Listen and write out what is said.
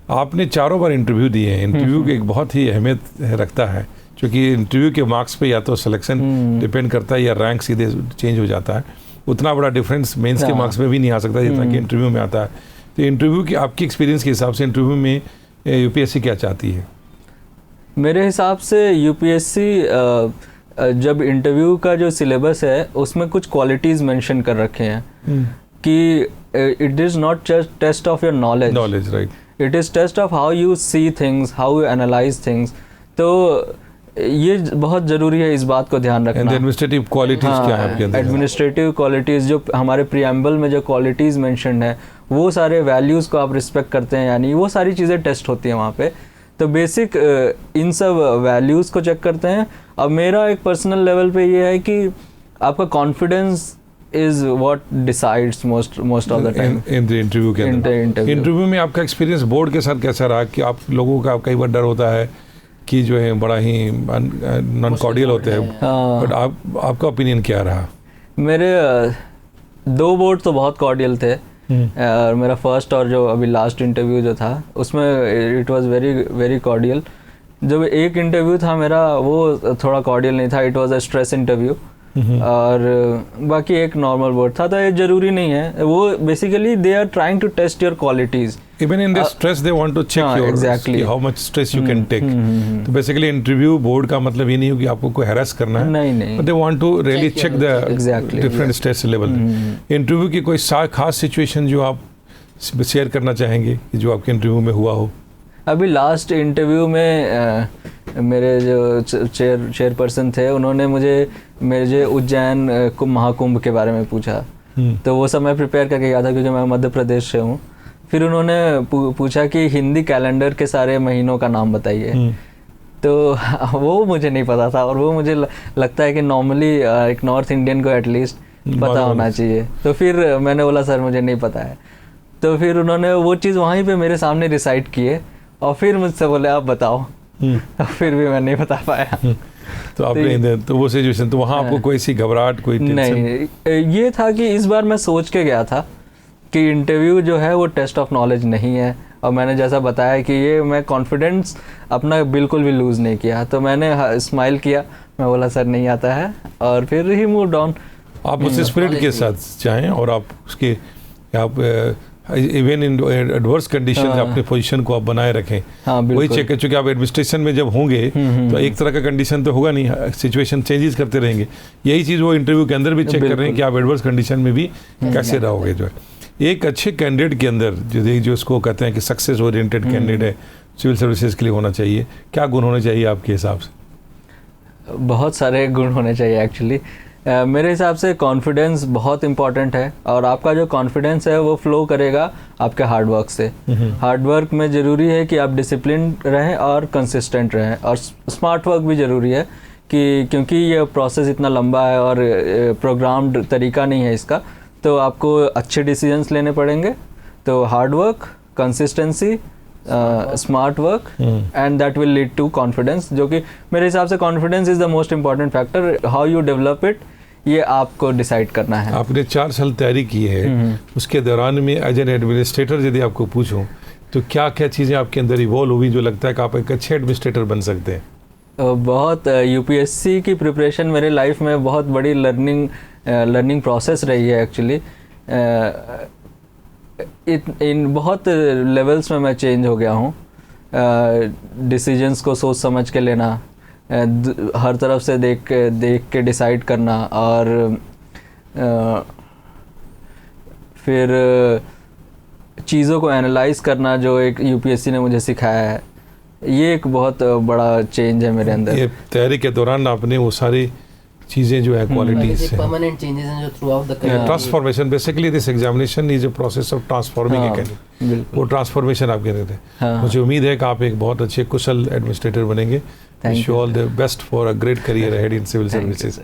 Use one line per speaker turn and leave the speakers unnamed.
आपने 4 बार इंटरव्यू दिए हैं। इंटरव्यू की एक बहुत ही अहमियत रखता है, क्योंकि इंटरव्यू के मार्क्स पे या तो सिलेक्शन डिपेंड करता है या रैंक सीधे चेंज हो जाता है। उतना बड़ा डिफरेंस मेंस के मार्क्स में भी नहीं आ सकता जितना कि इंटरव्यू में आता है। तो इंटरव्यू की आपकी एक्सपीरियंस के हिसाब से इंटरव्यू में यूपीएससी क्या चाहती है?
मेरे हिसाब से यूपीएससी जब इंटरव्यू का जो सिलेबस है उसमें कुछ क्वालिटीज़ मेंशन कर रखे हैं कि it is not just test of your knowledge,
right,
it is test of how you see things, how you analyse things. तो ये बहुत ज़रूरी है इस बात को ध्यान रखना।
एडमिनिस्ट्रेटिव क्वालिटीज़ क्या है आपके अंदर?
एडमिनिस्ट्रेटिव क्वालिटीज़ जो हमारे प्रीएम्बल में जो क्वालिटीज़ मेंशन्ड है, वो सारे वैल्यूज़ को आप रिस्पेक्ट करते हैं, यानी वो सारी चीज़ें टेस्ट होती हैं वहाँ पे। तो बेसिक इन सब वैल्यूज़ को चेक करते हैं। अब मेरा एक पर्सनल लेवल पे ये है कि आपका confidence is what decides most of the time
in the interview के अंदर। इंटरव्यू में आपका एक्सपीरियंस बोर्ड के साथ कैसा रहा? कि आप लोगों का कई बार डर होता है कि जो है बड़ा ही नॉन कॉर्डियल होते हैं, बट आपका ओपिनियन क्या रहा?
मेरे 2 बोर्ड तो बहुत कॉर्डियल थे, और मेरा फर्स्ट और जो अभी लास्ट इंटरव्यू जो था उसमें it was very very cordial. जब एक इंटरव्यू था मेरा वो थोड़ा कॉर्डियल नहीं था, it was a stress interview, और बाकी एक नॉर्मल बोर्ड था। तो ये जरूरी नहीं है, वो basically they are trying to test your qualities.
Even in this stress they want to check your
exactly
how much stress you can take. तो बेसिकली इंटरव्यू बोर्ड का मतलब ये नहीं हो कि आपको कोई हैरेस करना है,
नहीं,
but they want to really check the different stress level. Interview की कोई खास सिचुएशन जो आप शेयर करना चाहेंगे कि जो आपके इंटरव्यू में हुआ हो?
अभी लास्ट इंटरव्यू में मेरे जो चेयरपर्सन थे उन्होंने मेरे उज्जैन महाकुंभ के बारे में पूछा। तो वो सब मैं प्रिपेयर करके गया था क्योंकि मैं मध्य प्रदेश से हूँ। फिर उन्होंने पूछा कि हिंदी कैलेंडर के सारे महीनों का नाम बताइए। तो वो मुझे नहीं पता था, और वो मुझे लगता है कि नॉर्मली एक नॉर्थ इंडियन को एटलीस्ट पता होना चाहिए। तो फिर मैंने बोला सर मुझे नहीं पता है। तो फिर उन्होंने वो चीज़ वहीं पे मेरे सामने रिसाइट किए और फिर मुझसे बोले आप बताओ। फिर भी मैं नहीं बता पाया।
तो आपने तो वो सिचुएशन, तो वहाँ आपको कोई सी घबराहट, कोई
नहीं, ये था कि इस बार मैं सोच के गया था कि इंटरव्यू जो है वो टेस्ट ऑफ नॉलेज नहीं है, और मैंने जैसा बताया कि ये मैं कॉन्फिडेंस अपना बिल्कुल भी लूज़ नहीं किया। तो मैंने स्माइल किया, मैं बोला सर नहीं आता है, और फिर ही मूव्ड ऑन।
आप उस स्पिरिट के साथ चाहें और आप उसके आप इवन इन एडवर्स कंडीशन अपने पोजीशन को आप बनाए रखें। वही चेक है, चूँकि आप एडमिनिस्ट्रेशन में जब होंगे तो एक तरह का कंडीशन तो होगा नहीं, सिचुएशन चेंजेस करते रहेंगे। यही चीज़ वो इंटरव्यू के अंदर भी चेक कर रहे हैं कि आप एडवर्स कंडीशन में भी कैसे रहोगे। जो है एक अच्छे कैंडिडेट के अंदर जो उसको कहते हैं कि सक्सेस ओरिएंटेड कैंडिडेट है, सिविल सर्विसेज के लिए होना चाहिए, क्या गुण होने चाहिए आपके हिसाब से?
बहुत सारे गुण होने चाहिए एक्चुअली। मेरे हिसाब से कॉन्फिडेंस बहुत इंपॉर्टेंट है, और आपका जो कॉन्फिडेंस है वो फ्लो करेगा आपके हार्डवर्क से। हार्डवर्क में ज़रूरी है कि आप डिसिप्लिन रहें और कंसिस्टेंट रहें, और स्मार्ट वर्क भी ज़रूरी है कि क्योंकि ये प्रोसेस इतना लंबा है और प्रोग्राम्ड तरीका नहीं है इसका, तो आपको अच्छे डिसीजंस लेने पड़ेंगे। तो hard work, consistency, smart work, and that will lead to confidence, जो कि मेरे हिसाब से confidence is the most important factor. How you develop it, ये आपको डिसाइड करना है।
आपने 4 साल तैयारी की है, उसके दौरान में एज एन एडमिनिस्ट्रेटर यदि आपको पूछूं तो क्या क्या चीज़ें आपके अंदर इवॉल्व हुई जो लगता है कि आप एक अच्छे एडमिनिस्ट्रेटर बन सकते हैं?
बहुत यूपीएससी की प्रिपरेशन मेरे लाइफ में बहुत बड़ी लर्निंग प्रोसेस रही है एक्चुअली। इन बहुत लेवल्स में मैं चेंज हो गया हूँ। डिसीजंस को सोच समझ के लेना, हर तरफ से देख के डिसाइड करना, और फिर चीज़ों को एनालाइज करना, जो एक यूपीएससी ने मुझे सिखाया है। ये एक बहुत बड़ा चेंज है मेरे अंदर।
ये तैयारी के दौरान आपने वो सारी चीज़ें जो है क्वालिटीज
परमानेंट चेंजेस हैं जो through out the career.
Transformation, basically this examination is a process of transforming a candidate. वो ट्रांसफॉर्मेशन आप कह रहे थे। मुझे उम्मीद है कि आप एक बहुत अच्छे कुशल एडमिनिस्ट्रेटर बनेंगे। Wish you all the best for a great career ahead in civil services.